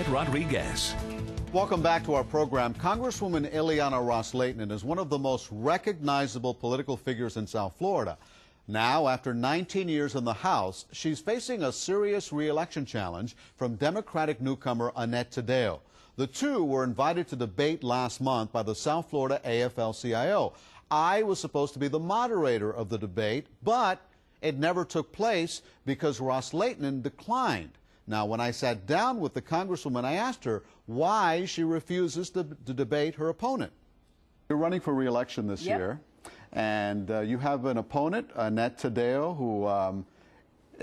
Rodriguez. Welcome back to our program. Congresswoman Ileana Ros-Lehtinen is one of the most recognizable political figures in South Florida. Now, after 19 years in the House, she's facing a serious re-election challenge from Democratic newcomer Annette Taddeo. The two were invited to debate last month by the South Florida AFL-CIO. I was supposed to be the moderator of the debate, but it never took place because Ros-Lehtinen declined. Now, when I sat down with the Congresswoman, I asked her why she refuses to debate her opponent. You're running for re-election this year, and you have an opponent, Annette Taddeo, who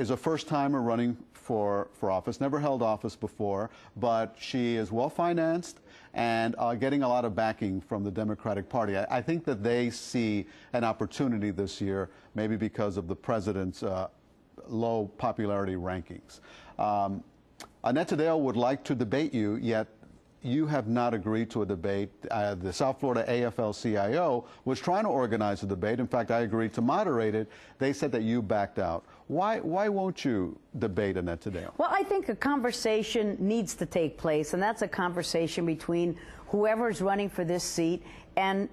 is a first-timer running for office, never held office before, but she is well-financed and getting a lot of backing from the Democratic Party. I think that they see an opportunity this year, maybe because of the president's low popularity rankings. Annette Taddeo would like to debate you, yet you have not agreed to a debate. The South Florida AFL-CIO was trying to organize a debate. In fact, I agreed to moderate it. They said that you backed out. Why won't you debate Annette Taddeo? Well, I think a conversation needs to take place, and that's a conversation between whoever's running for this seat and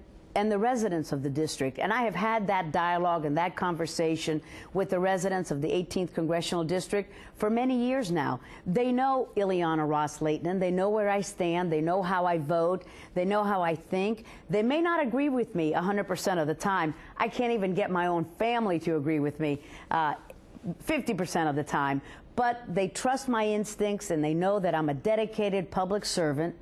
the residents of the district. And I have had that dialogue and that conversation with the residents of the 18th Congressional District for many years now. They know Ileana Ros-Lehtinen. They know where I stand. They know how I vote. They know how I think. They may not agree with me 100% of the time. I can't even get my own family to agree with me 50% of the time. But they trust my instincts, and they know that I'm a dedicated public servant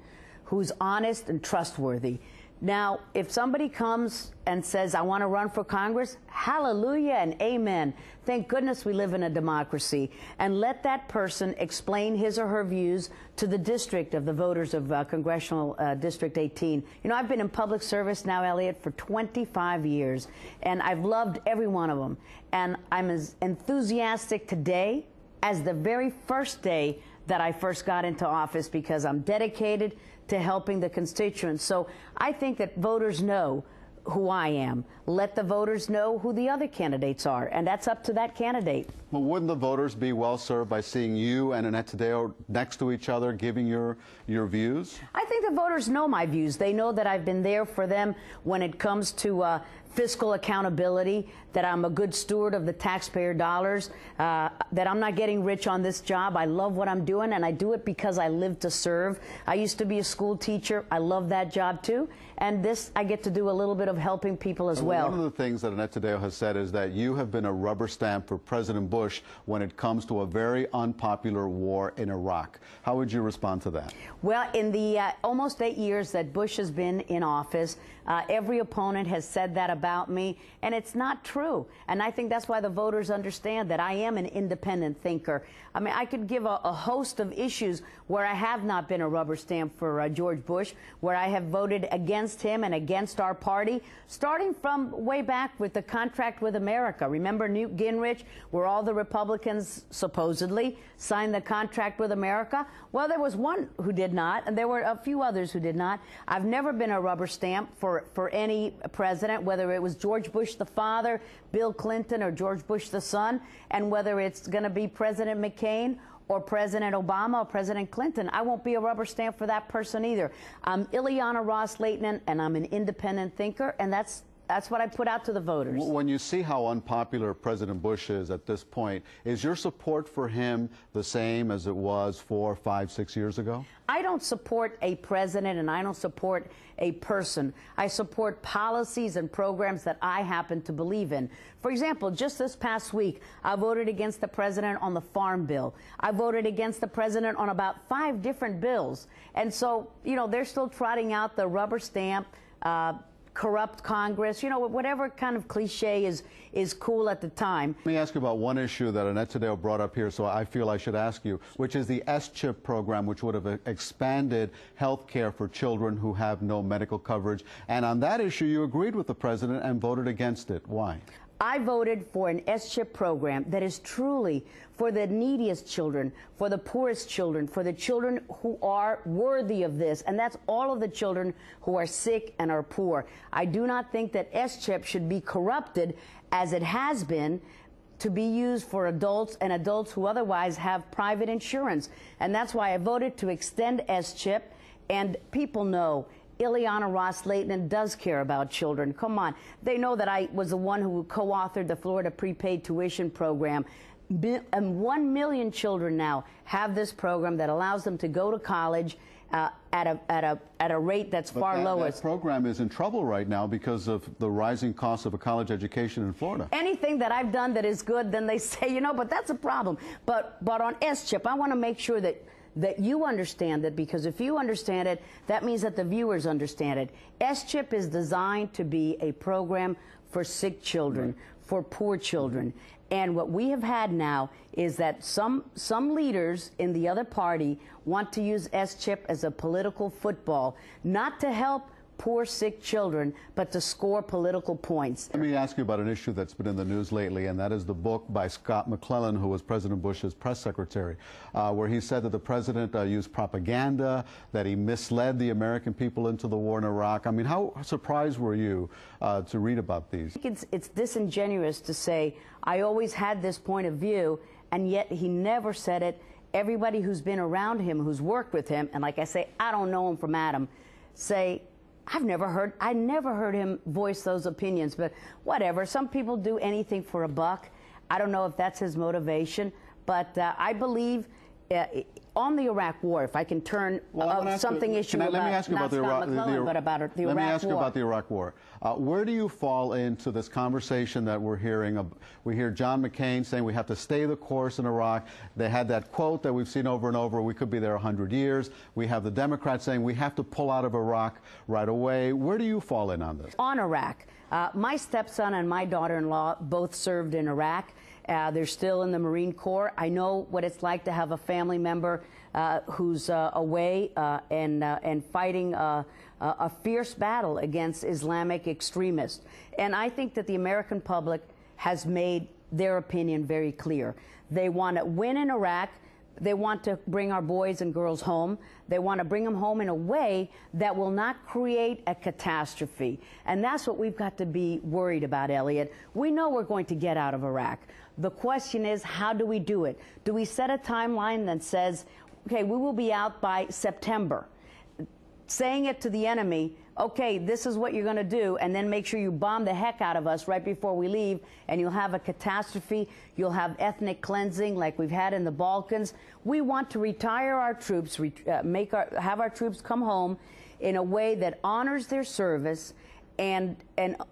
who's honest and trustworthy. Now, if somebody comes and says, I want to run for Congress, hallelujah and amen. Thank goodness we live in a democracy. And let that person explain his or her views to the district of the voters of Congressional District 18. You know, I've been in public service now, Elliot, for 25 years, and I've loved every one of them. And I'm as enthusiastic today as the very first day that I first got into office, because I'm dedicated to helping the constituents. So I think that voters know who I am. Let the voters know who the other candidates are, and that's up to that candidate. Well, wouldn't the voters be well served by seeing you and Annette Taddeo next to each other, giving your views? I think the voters know my views. They know that I've been there for them when it comes to fiscal accountability, that I'm a good steward of the taxpayer dollars, that I'm not getting rich on this job. I love what I'm doing, and I do it because I live to serve. I used to be a school teacher. I love that job too. And this, I get to do a little bit of helping people as well. One of the things that Annette Taddeo has said is that you have been a rubber stamp for President Bush when it comes to a very unpopular war in Iraq. How would you respond to that? Well, in the almost 8 years that Bush has been in office, every opponent has said that about me, and it's not true. And I think that's why the voters understand that I am an independent thinker. I mean, I could give a host of issues where I have not been a rubber stamp for George Bush, where I have voted against him and against our party, starting from way back with the contract with America. Remember Newt Gingrich, where all the Republicans supposedly signed the contract with America? Well, there was one who did not, and there were a few others who did not. I've never been a rubber stamp for any president, whether it was George Bush the father, Bill Clinton, or George Bush the son, and whether it's going to be President McCain or President Obama or President Clinton. I won't be a rubber stamp for that person either. I'm Ileana Ros-Lehtinen, and I'm an independent thinker, and that's what I put out to the voters. When you see how unpopular President Bush is at this point, is your support for him the same as it was 4, 5, 6 years ago? I don't support a president, and I don't support a person. I support policies and programs that I happen to believe in. For example, just this past week, I voted against the president on the Farm Bill. I voted against the president on about 5 different bills. And so, you know, they're still trotting out the rubber stamp, corrupt Congress, you know, whatever kind of cliche is cool at the time. Let me ask you about one issue that Annette Taddeo brought up here, so I feel I should ask you, which is the S-CHIP program, which would have expanded health care for children who have no medical coverage. And on that issue, you agreed with the president and voted against it. Why? I voted for an S-CHIP program that is truly for the neediest children, for the poorest children, for the children who are worthy of this, and that's all of the children who are sick and are poor. I do not think that S-CHIP should be corrupted as it has been to be used for adults and adults who otherwise have private insurance. And that's why I voted to extend S-chip. And people know Ileana Ros-Lehtinen does care about children. Come on. They know that I was the one who co-authored the Florida prepaid tuition program. And 1 million children now have this program that allows them to go to college at a rate that's far lower. That program is in trouble right now because of the rising cost of a college education in Florida. Anything that I've done that is good, then they say, you know, but that's a problem. But on S-chip, I want to make sure that you understand it, because if you understand it, that means that the viewers understand it. S-chip is designed to be a program for sick children, right, for poor children. And what we have had now is that some leaders in the other party want to use S-chip as a political football, not to help poor, sick children, but to score political points. Let me ask you about an issue that's been in the news lately, and that is the book by Scott McClellan, who was President Bush's press secretary, where he said that the president used propaganda, that he misled the American people into the war in Iraq. I mean, how surprised were you to read about these? I think it's disingenuous to say, I always had this point of view, and yet he never said it. Everybody who's been around him, who's worked with him, and like I say, I don't know him from Adam, say, I never heard him voice those opinions, but whatever. Some people do anything for a buck. I don't know if that's his motivation, but I believe on the Iraq War, if I can turn something issue about, let me ask you about the Iraq War. Let me ask you about the Iraq War. Where do you fall into this conversation that we're hearing? We hear John McCain saying we have to stay the course in Iraq. They had that quote that we've seen over and over, we could be there 100 years. We have the Democrats saying we have to pull out of Iraq right away. Where do you fall in on this? On Iraq, my stepson and my daughter-in-law both served in Iraq. They're still in the Marine Corps. I know what it's like to have a family member who's away and fighting a fierce battle against Islamic extremists. And I think that the American public has made their opinion very clear. They want to win in Iraq. They want to bring our boys and girls home. They want to bring them home in a way that will not create a catastrophe. And that's what we've got to be worried about, Elliot. We know we're going to get out of Iraq. The question is, how do we do it? Do we set a timeline that says, okay, we will be out by September, saying it to the enemy, okay, this is what you're going to do, and then make sure you bomb the heck out of us right before we leave, and you'll have a catastrophe, you'll have ethnic cleansing like we've had in the Balkans. We want to retire our troops, have our troops come home in a way that honors their service, and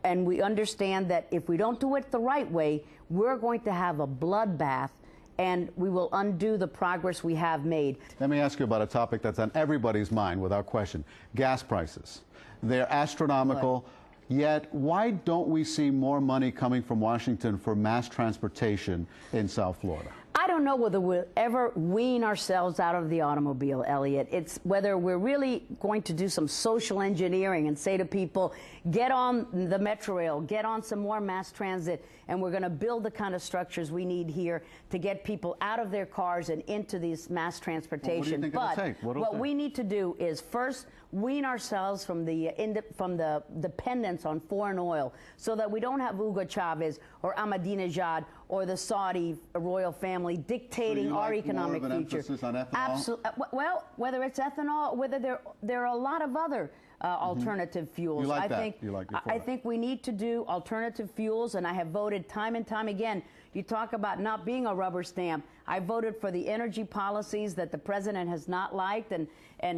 we understand that if we don't do it the right way, we're going to have a bloodbath, and we will undo the progress we have made. Let me ask you about a topic that's on everybody's mind without question. Gas prices. They're astronomical. Yet, why don't we see more money coming from Washington for mass transportation in South Florida? I don't know whether we'll ever wean ourselves out of the automobile, Elliot. It's whether we're really going to do some social engineering and say to people, get on the Metro Rail, get on some more mass transit, and we're going to build the kind of structures we need here to get people out of their cars and into these mass transportation. Well, what do you think it'll take? What we need to do is first wean ourselves from the dependence on foreign oil, so that we don't have Hugo Chavez or Ahmadinejad or the Saudi royal family dictating our economic future. Emphasis on ethanol? Absolutely. Well, whether it's ethanol, whether there are a lot of other alternative fuels. You like that? I think we need to do alternative fuels, and I have voted time and time again. You talk about not being a rubber stamp. I voted for the energy policies that the president has not liked and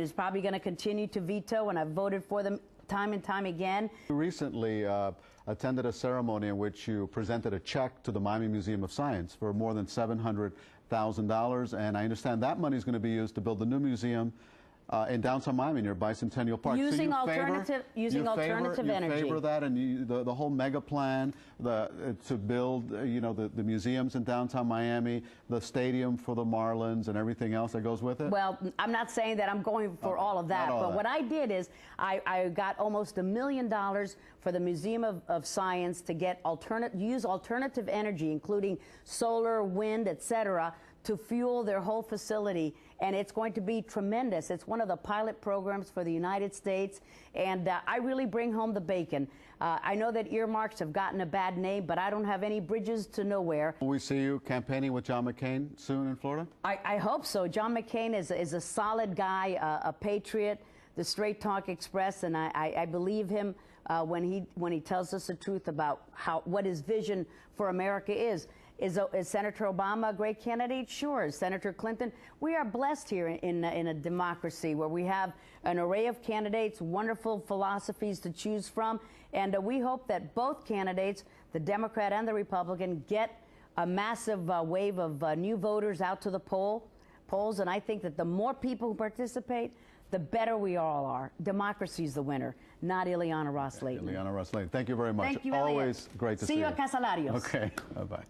is probably going to continue to veto, and I've voted for them time and time again. You recently attended a ceremony in which you presented a check to the Miami Museum of Science for more than $700,000, and I understand that money is going to be used to build the new museum in downtown Miami near Bicentennial Park. Using alternative energy. You favor that, and the whole mega plan to build, the museums in downtown Miami, the stadium for the Marlins, and everything else that goes with it? Well, I'm not saying that I'm going for all of that, but what I did is I got almost $1 million for the Museum of Science to get use alternative energy, including solar, wind, etc., to fuel their whole facility, and it's going to be tremendous. It's one of the pilot programs for the United States, and I really bring home the bacon. I know that earmarks have gotten a bad name, but I don't have any bridges to nowhere. Will we see you campaigning with John McCain soon in Florida? I hope so. John McCain is a solid guy, a patriot, the Straight Talk Express, and I believe him when he tells us the truth about what his vision for America is. Is Senator Obama a great candidate? Sure. Is Senator Clinton? We are blessed here in a democracy where we have an array of candidates, wonderful philosophies to choose from, and we hope that both candidates, the Democrat and the Republican, get a massive wave of new voters out to the polls, and I think that the more people who participate, the better we all are. Democracy's the winner, not Ileana Ros-Lehtinen. Ileana Ros-Lehtinen, thank you very much. Thank you, Always great to see you. See you at Casalarios. Okay, bye-bye.